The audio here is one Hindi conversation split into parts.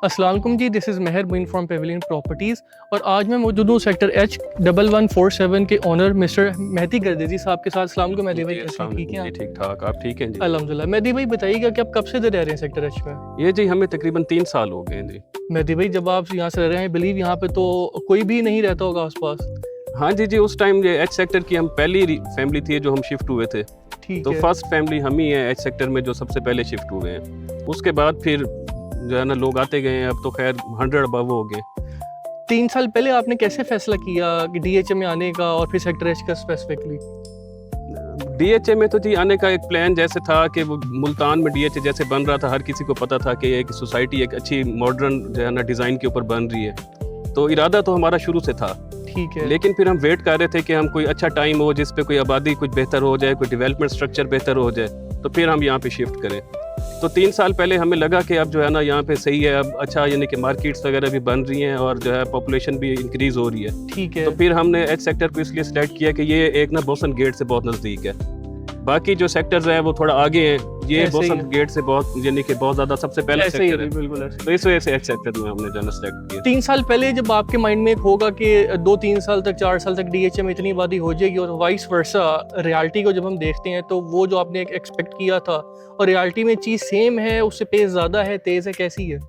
अस्सलाम वालेकुम जी, this is Mehar Moin from Pavilion Properties और आज मैं मौजूद हूँ सेक्टर H1147 के ओनर मिस्टर मेहदी गर्देजी साहब के साथ। अस्सलाम वालेकुम मेहदी भाई, कैसे हैं? ठीक हैं आप? ठीक ठाक, आप ठीक हैं जी? अल्हम्दुलिल्लाह। मेहदी भाई बताइएगा कि आप कब से इधर रह रहे हैं सेक्टर H में? ये जी हमें तकरीबन 3 साल हो गए हैं जी। मेहदी भाई जब आप यहाँ से रह रहे हैं, बिलीव यहाँ पे तो कोई भी नहीं रहता होगा आस-पास? हाँ जी, उस टाइम ये एच सेक्टर की हम पहली फैमिली थी जो हम शिफ्ट हुए थे। ठीक तो है। फर्स्ट फैमिली हम ही हैं एच सेक्टर में जो सबसे पहले शिफ्ट हुए हैं। उसके बाद फिर जो है ना लोग आते गए हैं, अब तो खैर 100 अबव हो गए। 3 साल पहले आपने कैसे फैसला किया कि DHA में आने का और फिर सेक्टर H का स्पेसिफिकली? DHA में तो जी आने का एक प्लान जैसे था कि वो मुल्तान में DHA जैसे बन रहा था, हर किसी को पता था कि एक सोसाइटी एक अच्छी मॉडर्न जो है ना डिज़ाइन के ऊपर बन रही है। तो इरादा तो हमारा शुरू से था, ठीक है। लेकिन फिर हम वेट कर रहे थे कि हम कोई अच्छा टाइम हो जिस पे कोई आबादी कुछ बेहतर हो जाए, कोई डेवलपमेंट स्ट्रक्चर बेहतर हो जाए, तो फिर हम यहाँ पे शिफ्ट करें। तो 3 साल पहले हमें लगा कि अब जो है ना यहाँ पे सही है, अब अच्छा यानी कि मार्केट्स वगैरह भी बन रही हैं और जो है पॉपुलेशन भी इंक्रीज हो रही है। ठीक है। तो फिर हमने एच सेक्टर को इसलिए सिलेक्ट किया कि ये एक ना बोसन गेट से बहुत नज़दीक है। बाकी जो सेक्टर्स हैं वो थोड़ा आगे हैं, ये ऐसे ही बोसन है। गेट से बहुत यानी कि बहुत ज़्यादा सबसे पहला ऐसे ही सेक्टर है, है। बिल्कुल ऐसे। तो इस वजह से एच सेक्टर में हमने जो है सिलेक्ट किया। 3 साल पहले जब आपके माइंड में एक होगा कि 2-3 साल तक 4 साल तक DHA में इतनी आबादी हो जाएगी और वाइस वर्सा, रियलिटी को जब हम देखते हैं तो वो जो आपने एक एक्सपेक्ट किया था और रियलिटी में चीज़ सेम है, उससे पेस ज़्यादा है, तेज़ है, कैसी है?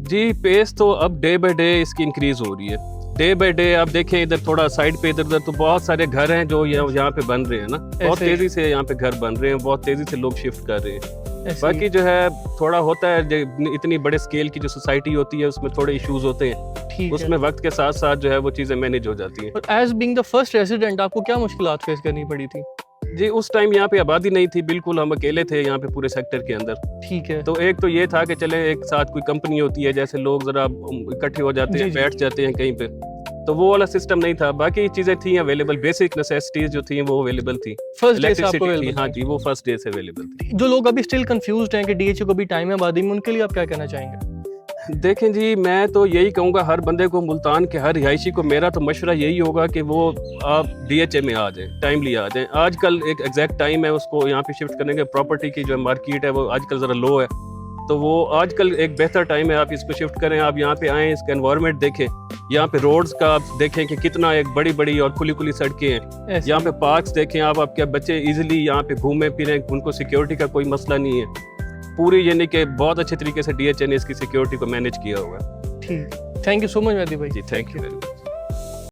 जी पेस तो अब डे बाय डे इसकी इंक्रीज हो रही है। डे बाय डे आप देखें इधर थोड़ा साइड पे इधर उधर तो बहुत सारे घर हैं जो यहाँ पे बन रहे हैं ना, बहुत ऐसे ही। तेजी से यहाँ पे घर बन रहे हैं, बहुत तेजी से लोग शिफ्ट कर रहे हैं। ऐसे बाकी ही। जो है थोड़ा होता है इतनी बड़े स्केल की जो सोसाइटी होती है उसमें थोड़े इश्यूज होते हैं, ठीक उसमें है। वक्त के साथ साथ जो है वो चीज़ें मैनेज हो जाती हैं। और as being the first resident आपको क्या मुश्किलात फेस करनी पड़ी थी? जी उस टाइम यहाँ पे आबादी नहीं थी, बिल्कुल हम अकेले थे यहाँ पे पूरे सेक्टर के अंदर। ठीक है। तो एक तो ये था कि चले एक साथ कोई कंपनी होती है, जैसे लोग जरा इकट्ठे हो जाते जी, हैं, जी। बैठ जाते हैं कहीं पे, तो वो वाला सिस्टम नहीं था। बाकी चीज़ें थी अवेलेबल, बेसिक नेसेसिटीज जो थी वो अवेलेबल थी। फर्स्ट डे से आपको इलेक्ट्रिसिटी थी, available हाँ थी। जी वो फर्स्ट डे से अवेलेबल थी। जो लोग अभी स्टिल कंफ्यूज्ड हैं कि DHA को भी टाइम है आबादी में, उनके लिए आप क्या कहना चाहेंगे? देखें जी मैं तो यही कहूँगा हर बंदे को, मुल्तान के हर रिहायशी को मेरा तो मशवरा यही होगा कि वो आप DHA में आ जाएं, टाइमली आ जाएं। आजकल एक एग्जैक्ट टाइम है उसको यहाँ पे शिफ्ट करने के, प्रॉपर्टी की जो मार्केट है वो आजकल ज़रा लो है, तो वो आजकल एक बेहतर टाइम है आप इसको शिफ्ट करें। आप यहाँ पे आएँ, इसका एनवायरनमेंट देखें, यहाँ पे रोड्स का आप देखें कि कितना एक बड़ी बड़ी और खुली खुली सड़कें हैं। ऐसे यहाँ ही। पे पार्क्स देखें आप, आपके बच्चे इजीली यहाँ पे घूमें फिरें, उनको सिक्योरिटी का कोई मसला नहीं है। पूरी यानी कि बहुत अच्छे तरीके से DHA ने इसकी सिक्योरिटी को मैनेज किया हुआ है। ठीक। Thank you so much Mehdi भाई। जी थैंक यू वेरी मच।